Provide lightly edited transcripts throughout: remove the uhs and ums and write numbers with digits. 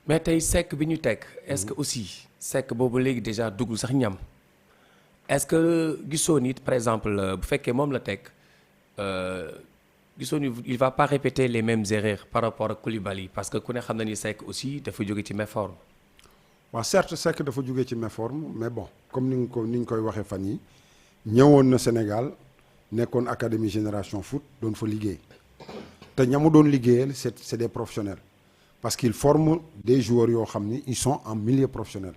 mais tey Seck bi ñu teg est-ce que aussi Seck boobu léegi déjà duggul sax ñam est-ce que gisoo nit par exemple bu fekkee moom la teg gisoo ni il va pas répéter les mêmes erreurs par rapport ak Koulibaly parce que ku ne xam na ni Seck aussi dafa jóge ci méforme. waaw certes Seck dafa jóge ci méforme mais bon comme ni ñu koy waxee fan yi ñëwoon na Sénégal nekkoon académie génération foot doon fa liggéey te ñamu doon liggéeyal c'est des professionnels parce qu'ils forment des joueurs yoo xam ni ils sont en milieu professionnel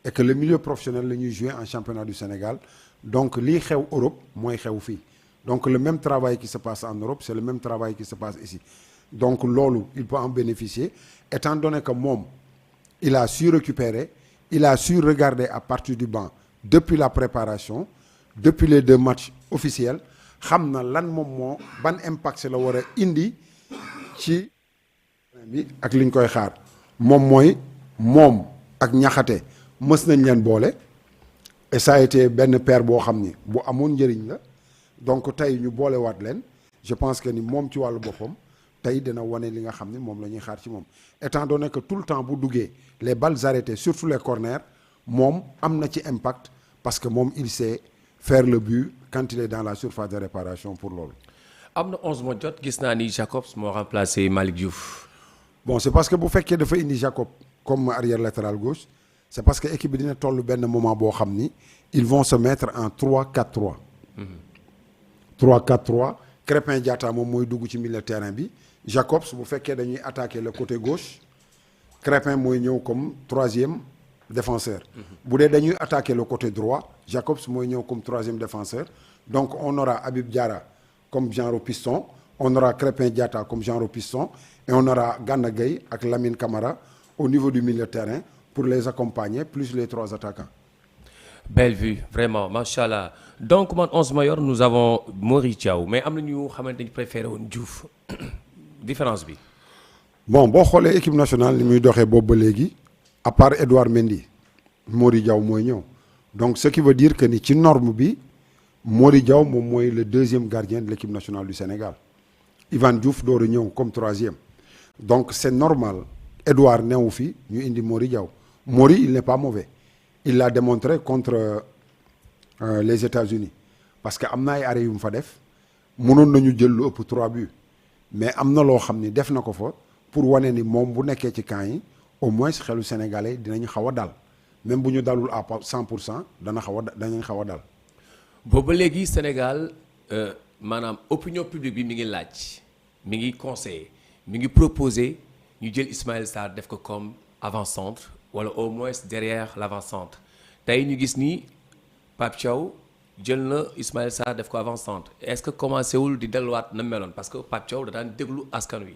et que le milieu professionnel la ñuy jouer en championnat du Sénégal donc lii xew Europe mooy xew fii donc le même travail qui se passe en Europe c'est le même travail qui se passe ici donc loolu il peut en bénéficier étant donné que moom il a su récupérer il a su regarder à partir du banc depuis la préparation depuis les 2 matchs officiels xam na lan moom moo ban impact la war a indi ci bi ak li ñu koy xaar moom ak Niakhaté mës nañ leen boole et ça a été benn paire boo xam ni bu amoon njëriñ la donc tey ñu boolewaat leen je pense que ni moom ci wàllu boppam tey dina wane li nga xam ni moom la ñuy xaar ci moom étant donné que tout le temps bu duggee les balles arrêtées surtout les corners moom am na ci impact parce que moom il sait faire le but quand il est dans la surface de réparation pour loolu. am na 11 moo jot gis naa ni Jacobs moo remplacé Malick Diouf. bon c'est parce que bu fekkee dafa indi Jacob comme arrière latéral gauche c'est parce que équipe bi dina toll benn moment boo xam ni ils vont se mettre en 3-4-3. 3-4-3 Crépin Diatta moom mooy dugg ci milieu terrain bi Jacobs bu fekkee dañuy attaquer le côté gauche Crépin mooy ñëw comme 3e défenseur. bu dee dañuy attaquer le côté droit Jacobs mooy ñëw comme 3e défenseur donc on aura Habib Diarra comme genre piston on aura Crépin Diatta comme genre piston et on aura Gana Gueye ak Lamine Camara au niveau du milieu terrain pour les accompagner plus les 3 attaquants. Belle vue vraiment machallah donc man 11 major nous avons Mori Diaw mais am na ñu xamante ni préféré woon Diouf différence bi. bon boo xoolee équipe nationale li muy doxee boobu ba léegi à part Edouard Mendy Mori Diaw mooy ñëw donc ce qui veut dire que ni ci norme bi Mori Diaw moom mooy le 2e gardien de l'équipe nationale du Sénégal Ivan Diouf door a ñëw comme 3e donc c'est normal Edouard newu fi ñu indi Mori Diaw Mori il n'est pas mauvais il l'a démontré contre les États-Unis parce que am na ay arrêt yu mu fa def mënoon nañu jël lu ëpp 3 buts mais am na loo xam ni def na ko fa pour wane ni moom bu nekkee ci camp yi au moins xelu sénégalais dinañ xaw a dal même bu ñu dalul à 100% danañ xaw a dal. booba léegi Sénégal maanaam opinion publique bi mi ngi laaj mi ngi conseiller mi ngi proposer ñu jël Ismaïla Sarr def ko comme avant-centre wala au moins derrière l'avant-centre tey ñu gis ni Pape Thiaw jël na Ismaïla Sarr def ko avant-centre est-ce que commencé wul di delluwaat na meloon parce que Pape Thiaw da daan déglu askan wi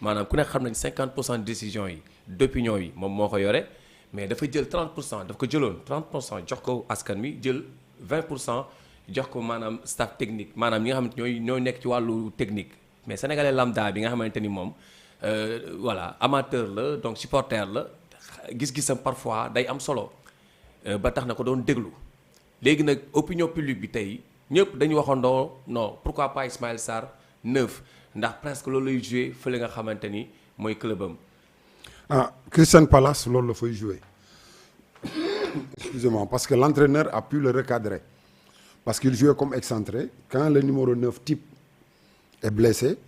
maanaam ku ne xam nañ 50% de décision yi d'opinion yi moom moo ko yore mais dafa jël 30% daf ko jëloon 30% jox ko askan wi jël 20% jox ko maanaam staff technique maanaam ñi nga xamante ñooy nekk ci wàllu technique mais sénégalais lambda bi nga xamante ni moom voilà amateur la donc supporter la gis-gisam parfois day am solo ba tax na ko doon déglu léegi nag opinion publique bi tey ñëpp dañu waxandoo non pourquoi pas Ismaïla Sarr neuf ndax presque loolu lay joué fële nga xamante ni mooy clubam. Crystal Palace loolu la fay joué excusez-moi parce que l'entraîneur a pu le recadrer parce qu'il jouait comme excentré quand le numéro 9 type est blessé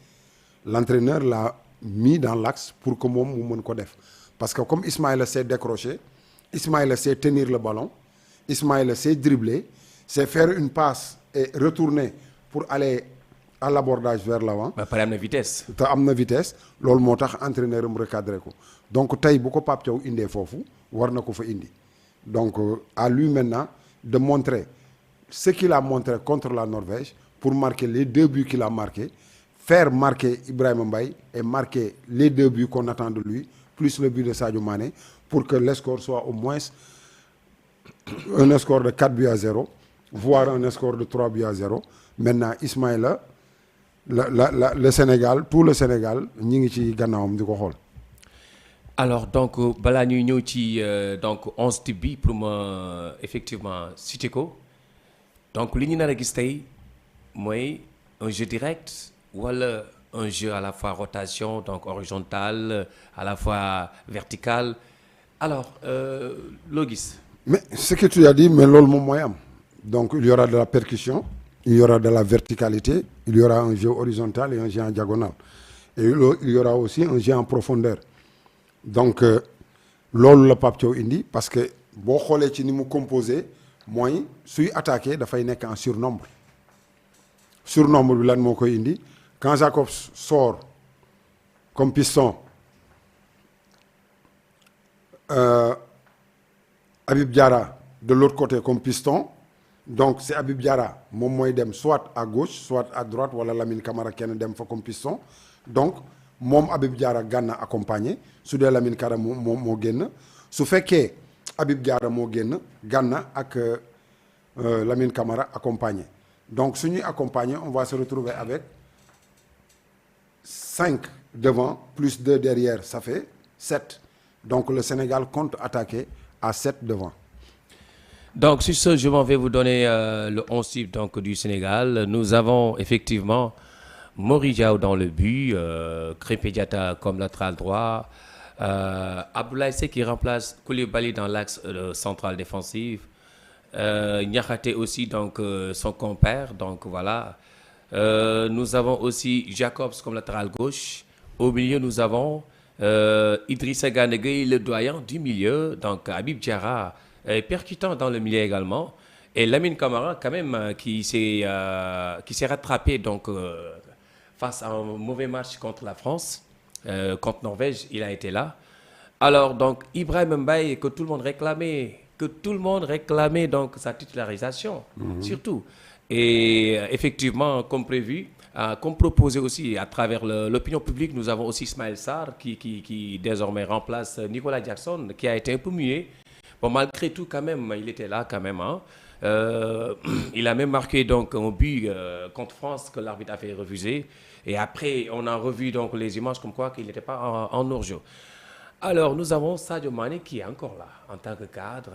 l'entraîneur l'a mis dans l'axe pour que moom mu mën ko def parce que comme Ismaïla sait décrocher Ismaïla sait tenir le ballon Ismaïla sait dribbler sait faire une passe et retourner pour aller à l'abordage vers l'avant. ba pare am na vitesse. te am na vitesse loolu moo tax entraîneur am recadré ko donc tey bu ko Pape Thiaw indee foofu war na ko fa indi donc à lui maintenant de montrer ce qu'il a montré contre la Norvège pour marquer les 2 buts qu'il a marqués faire marquer Ibrahima Mbaye et marquer les 2 buts qu'on attend de lui plus le but de Sadio Mané pour que le score soit au moins un score de 4-0 voire un score de 3-0 maintenant Ismaïla le Sénégal tout le Sénégal ñi ngi ci gannaawam di ko xool. alors donc balaa ñuy ñëw ci donc 11 type bi pour ma effectivement citer ko donc li ñu nar a gis tey mooy un jeu direct wala un jeu à la fois rotation, donc horizontal, à la fois vertical. Alors, Logis. Mais ce que tu as dit, mais l'ol moyen. Donc il y aura de la percussion, il y aura de la verticalité, il y aura un jeu horizontal et un jeu en diagonale. Et il y aura aussi un jeu en profondeur. Donc loolu la Pape Thiaw indi parce que boo xoolee ci ni mu composé mooy suy attaqué dafay nekk en surnombre. Surnombre bi lan moo koy indi quand Jacobs sort comme piston. Habib Diarra de l'autre côté comme piston donc c'est Habib Diarra moom mooy dem soit à gauche soit à droite wala Lamine Camara kenn dem fa comme piston donc moom Habib Diarra Gana accompagné su dee Lamine Camara moo génn su fekkee Habib Diarra moo génn Gana ak Lamine Camara accompagné donc suñuy accompagné on va se retrouver avec 5 devant plus 2 derrière ça fait 7 donc le Sénégal compte attaquer à 7 devant. Donc, sur ce, je m'en vais vous donner le 11 type donc, du Sénégal. Nous avons effectivement Mori Diaw dans le but, Krépin Diatta comme latéral droit, Abdoulaye Seck qui remplace Koulibaly dans l'axe central défensif, Niakhaté aussi, donc son compère, donc voilà. Nous avons aussi Jacobs comme latéral gauche. Au milieu, nous avons Idrissa Gana Gueye, le doyen du milieu, donc Habib Diarra, percutant dans le milieu également, et Lamine Camara quand même qui s'est rattrapé donc face à un mauvais match contre la France, contre Norvège, il a été là. Alors donc Ibrahima Mbaye que tout le monde réclamait donc sa titularisation, surtout. Et effectivement, comme prévu, comme proposé aussi à travers l'opinion publique, nous avons aussi Ismaël Sarr qui désormais remplace Nicolas Jackson, qui a été un peu muet. Bon, malgré tout, quand même, il était là quand même. Hein. Il a même marqué donc un but contre France que l'arbitre a fait refuser. Et après, on a revu donc les images comme quoi qu'il n'était pas en hors-jeu. Alors, nous avons Sadio Mané qui est encore là en tant que cadre.